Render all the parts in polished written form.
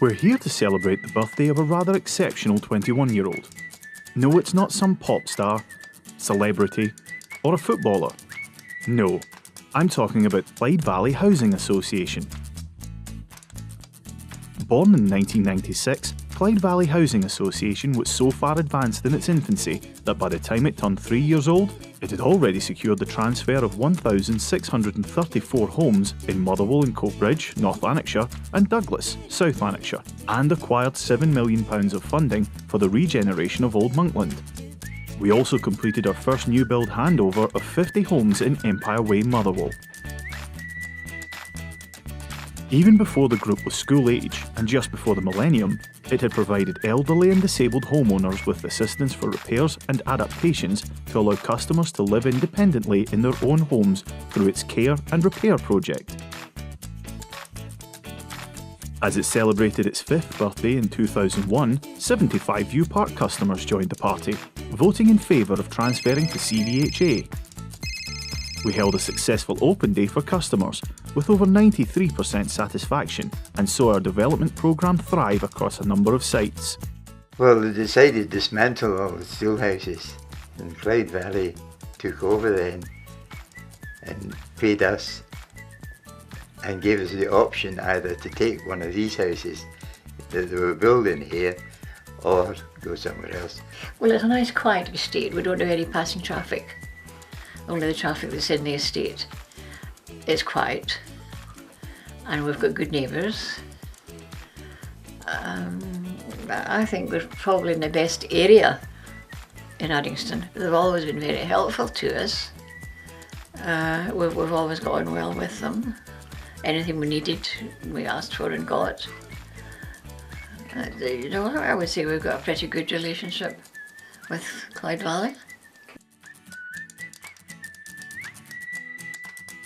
We're here to celebrate the birthday of a rather exceptional 21-year-old. No, it's not some pop star, celebrity, or a footballer. No, I'm talking about Clyde Valley Housing Association. Born in 1996, Clyde Valley Housing Association was so far advanced in its infancy that by the time it turned 3 years old, it had already secured the transfer of 1,634 homes in Motherwell and Coatbridge, North Lanarkshire, and Douglas, South Lanarkshire, and acquired £7 million of funding for the regeneration of Old Monkland. We also completed our first new build handover of 50 homes in Empire Way, Motherwell. Even before the group was school age, and just before the millennium, it had provided elderly and disabled homeowners with assistance for repairs and adaptations to allow customers to live independently in their own homes through its care and repair project. As it celebrated its 5th birthday in 2001, 75 View Park customers joined the party, voting in favour of transferring to CVHA. We held a successful open day for customers, with over 93% satisfaction, and saw our development programme thrive across a number of sites. Well, they decided to dismantle all the school houses, and Clyde Valley took over then and paid us and gave us the option either to take one of these houses that they were building here or go somewhere else. Well, it's a nice quiet estate. We don't have any passing traffic. Only the traffic that's in the estate. It's quiet, and we've got good neighbours. I think we're probably in the best area in Uddingston. They've always been very helpful to us. We've always got on well with them. Anything we needed, we asked for and got. I would say we've got a pretty good relationship with Clyde Valley.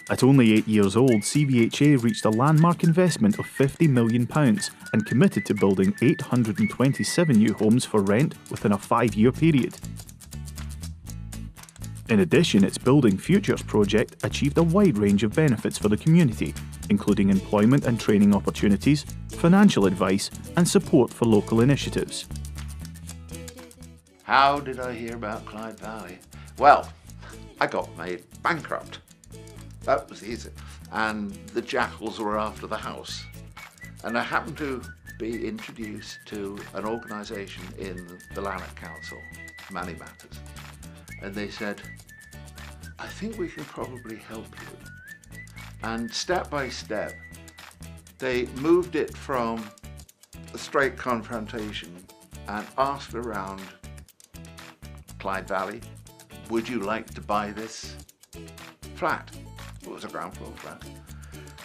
At only 8 years old, CVHA reached a landmark investment of £50 million and committed to building 827 new homes for rent within a 5-year period. In addition, its Building Futures project achieved a wide range of benefits for the community, including employment and training opportunities, financial advice, and support for local initiatives. How did I hear about Clyde Valley? Well, I got made bankrupt. That was easy. And the jackals were after the house. And I happened to be introduced to an organisation in the Lanark Council, Money Matters. And they said, I think we can probably help you. And step by step, they moved it from a straight confrontation and asked around Clyde Valley, would you like to buy this flat? It was a ground floor flat.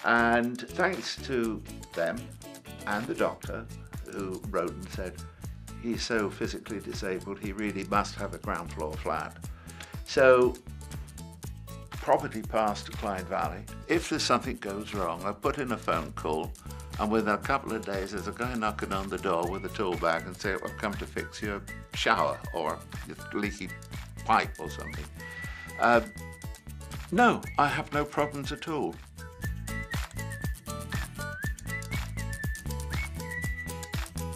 And thanks to them and the doctor who wrote and said, he's so physically disabled, he really must have a ground floor flat. So property passed to Clyde Valley. If there's something goes wrong, I put in a phone call, and within a couple of days there's a guy knocking on the door with a tool bag and say, I've come to fix your shower or your leaky pipe or something. No, I have no problems at all.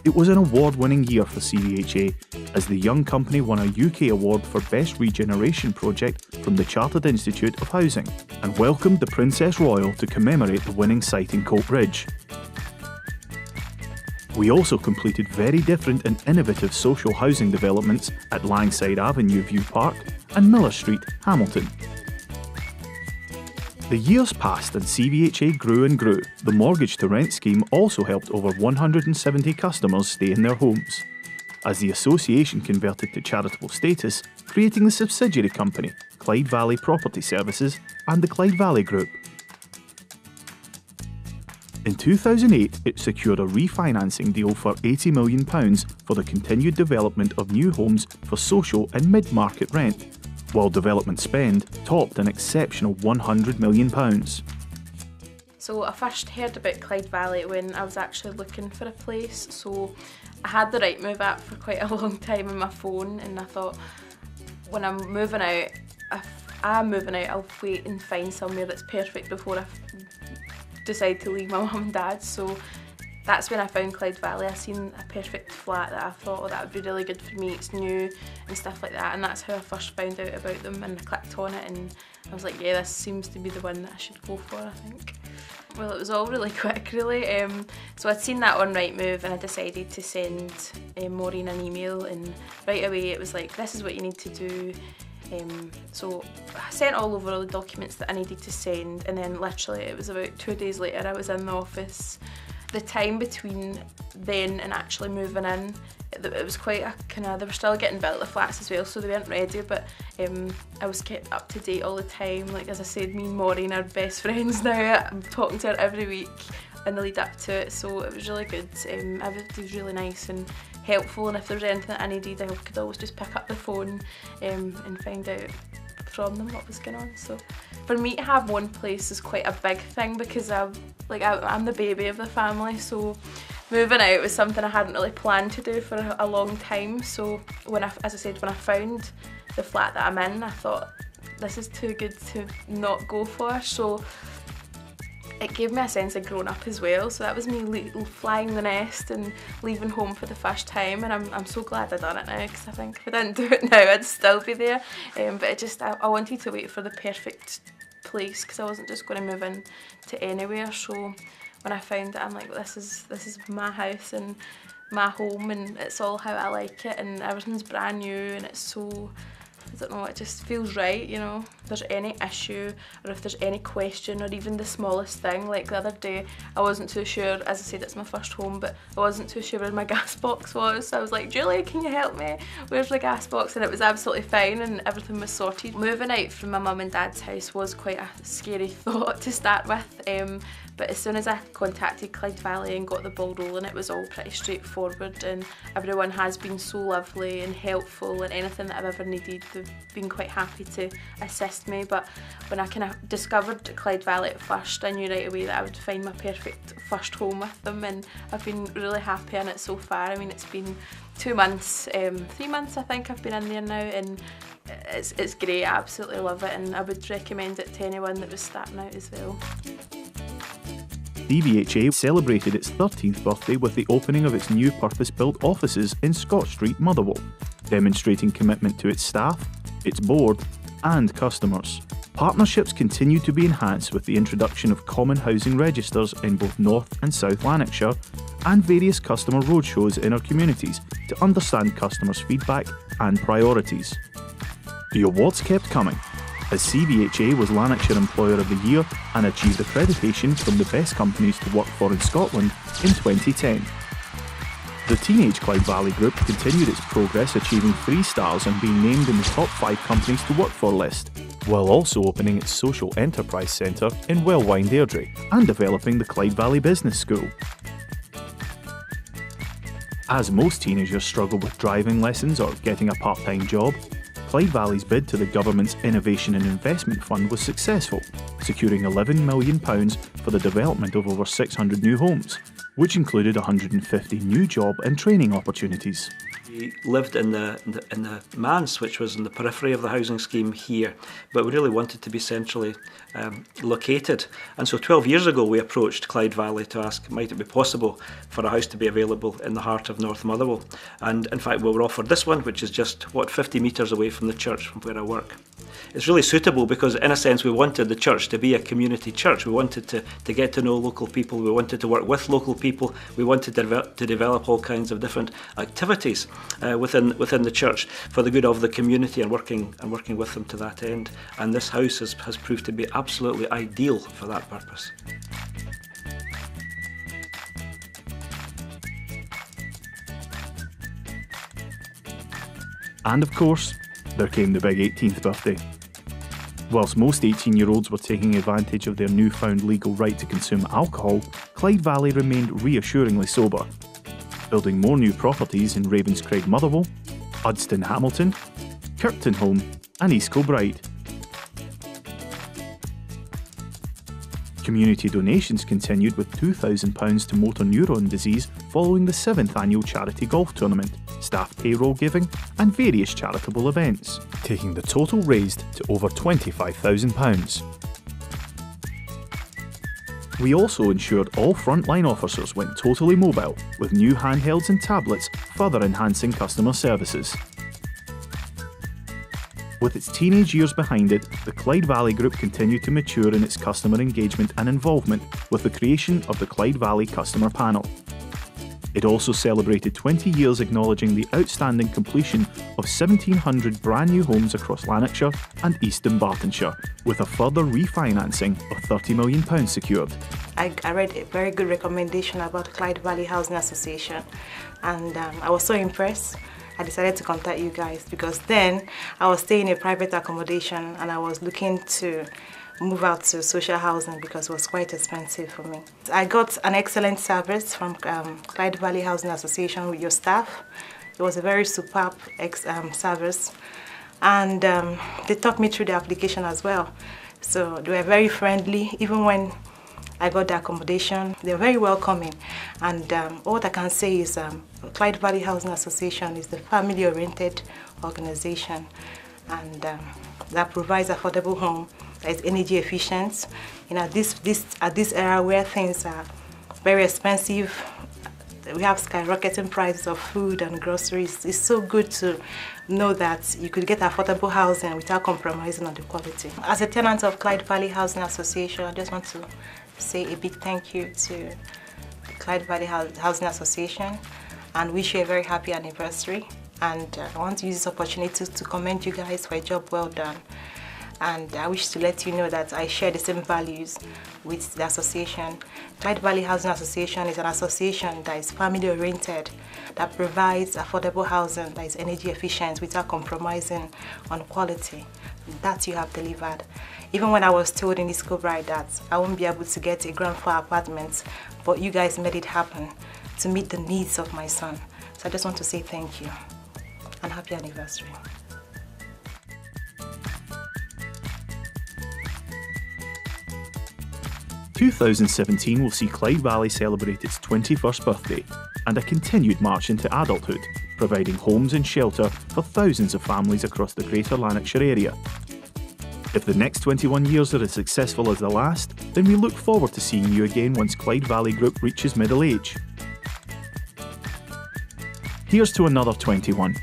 It was an award-winning year for CVHA, as the young company won a UK award for Best Regeneration Project from the Chartered Institute of Housing, and welcomed the Princess Royal to commemorate the winning site in Coatbridge. We also completed very different and innovative social housing developments at Langside Avenue, View Park, and Miller Street, Hamilton. The years passed and CVHA grew and grew. The mortgage to rent scheme also helped over 170 customers stay in their homes, as the association converted to charitable status, creating the subsidiary company, Clyde Valley Property Services, and the Clyde Valley Group. In 2008, it secured a refinancing deal for £80 million for the continued development of new homes for social and mid-market rent, while development spend topped an exceptional £100 million. So I first heard about Clyde Valley when I was actually looking for a place. So I had the Rightmove app for quite a long time on my phone, and I thought, when I'm moving out, if I'm moving out, I'll wait and find somewhere that's perfect before I decide to leave my mum and dad. So that's when I found Clyde Valley. I seen a perfect flat that I thought, oh, that would be really good for me, it's new and stuff like that, and that's how I first found out about them, and I clicked on it and I was like, yeah, this seems to be the one that I should go for, I think. Well, it was all really quick, really. So I'd seen that on Rightmove and I decided to send Maureen an email, and right away it was like, this is what you need to do. So I sent all over all the documents that I needed to send, and then literally it was about 2 days later I was in the office. The time between then and actually moving in, it was quite a kind of, they were still getting built, the flats as well, so they weren't ready, but I was kept up to date all the time. Like, as I said, me and Maureen are best friends now. I'm talking to her every week in the lead up to it, so it was really good. Everybody was really nice and helpful, and if there was anything that I needed, I could always just pick up the phone and find out from them what was going on. So for me to have one place is quite a big thing, because I'm the baby of the family, so moving out was something I hadn't really planned to do for a long time. So as I said, when I found the flat that I'm in, I thought, this is too good to not go for. So it gave me a sense of growing up as well. So that was me flying the nest and leaving home for the first time, and I'm so glad I done it now, because I think if I didn't do it now I'd still be there. But I wanted to wait for the perfect place, because I wasn't just going to move in to anywhere. So when I found it, I'm like, this is my house and my home, and it's all how I like it, and everything's brand new, and it's so, I don't know, it just feels right, you know. If there's any issue, or if there's any question, or even the smallest thing, like the other day I wasn't too sure, as I said, it's my first home, but I wasn't too sure where my gas box was, so I was like, Julie, can you help me? Where's the gas box? And it was absolutely fine, and everything was sorted. Moving out from my mum and dad's house was quite a scary thought to start with, but as soon as I contacted Clyde Valley and got the ball rolling, it was all pretty straightforward, and everyone has been so lovely and helpful, and anything that I've ever needed, they've been quite happy to assist me. But when I kind of discovered Clyde Valley at first, I knew right away that I would find my perfect first home with them, and I've been really happy in it so far. I mean, it's been 2 months, 3 months I think I've been in there now, and it's great. I absolutely love it, and I would recommend it to anyone that was starting out as well. CVHA celebrated its 13th birthday with the opening of its new purpose-built offices in Scott Street, Motherwell, demonstrating commitment to its staff, its board and customers. Partnerships continue to be enhanced with the introduction of common housing registers in both North and South Lanarkshire, and various customer roadshows in our communities to understand customers' feedback and priorities. The awards kept coming, as CVHA was Lanarkshire Employer of the Year and achieved accreditation from the best companies to work for in Scotland in 2010. The Teenage Clyde Valley Group continued its progress, achieving 3 stars and being named in the top 5 companies to work for list, while also opening its social enterprise centre in Wellwyn, Deirdre, and developing the Clyde Valley Business School. As most teenagers struggle with driving lessons or getting a part-time job, Clyde Valley's bid to the government's Innovation and Investment Fund was successful, securing £11 million for the development of over 600 new homes, which included 150 new job and training opportunities. We lived in the manse, which was in the periphery of the housing scheme here, but we really wanted to be centrally located. And so 12 years ago we approached Clyde Valley to ask, might it be possible for a house to be available in the heart of North Motherwell? And in fact we were offered this one, which is just, 50 metres away from the church from where I work. It's really suitable because in a sense we wanted the church to be a community church. We wanted to get to know local people, we wanted to work with local people, we wanted to develop all kinds of different activities within the church for the good of the community, and working with them to that end. And this house has proved to be absolutely ideal for that purpose. And of course, there came the big 18th birthday. Whilst most 18-year-olds were taking advantage of their newfound legal right to consume alcohol, Clyde Valley remained reassuringly sober, building more new properties in Ravenscraig Motherwell, Udston Hamilton, Kirktonholme and East Kilbride. Community donations continued with £2,000 to motor neuron disease following the 7th annual charity golf tournament, staff payroll giving and various charitable events, taking the total raised to over £25,000. We also ensured all frontline officers went totally mobile, with new handhelds and tablets further enhancing customer services. With its teenage years behind it, the Clyde Valley Group continued to mature in its customer engagement and involvement with the creation of the Clyde Valley Customer Panel. It also celebrated 20 years acknowledging the outstanding completion of 1,700 brand new homes across Lanarkshire and East Dunbartonshire, with a further refinancing of £30 million secured. I read a very good recommendation about Clyde Valley Housing Association, and I was so impressed. I decided to contact you guys because then I was staying in a private accommodation and I was looking to move out to social housing because it was quite expensive for me. I got an excellent service from Clyde Valley Housing Association with your staff. It was a very superb service, and they talked me through the application as well. So they were very friendly. Even when I got the accommodation, they're very welcoming. And what I can say is Clyde Valley Housing Association is the family-oriented organization, and that provides affordable home that is energy efficient. You know, at this era where things are very expensive, we have skyrocketing prices of food and groceries. It's so good to know that you could get affordable housing without compromising on the quality. As a tenant of Clyde Valley Housing Association, I just want to say a big thank you to the Clyde Valley Housing Association and wish you a very happy anniversary. And I want to use this opportunity to commend you guys for a job well done. And I wish to let you know that I share the same values with the association. Clyde Valley Housing Association is an association that is family-oriented, that provides affordable housing that is energy efficient without compromising on quality. That you have delivered. Even when I was told in this Fulbright that I won't be able to get a ground floor apartment, but you guys made it happen to meet the needs of my son. So I just want to say thank you and happy anniversary. "2017 will see Clyde Valley celebrate its 21st birthday and a continued march into adulthood, providing homes and shelter for thousands of families across the Greater Lanarkshire area. If the next 21 years are as successful as the last, then we look forward to seeing you again once Clyde Valley Group reaches middle age. Here's to another 21.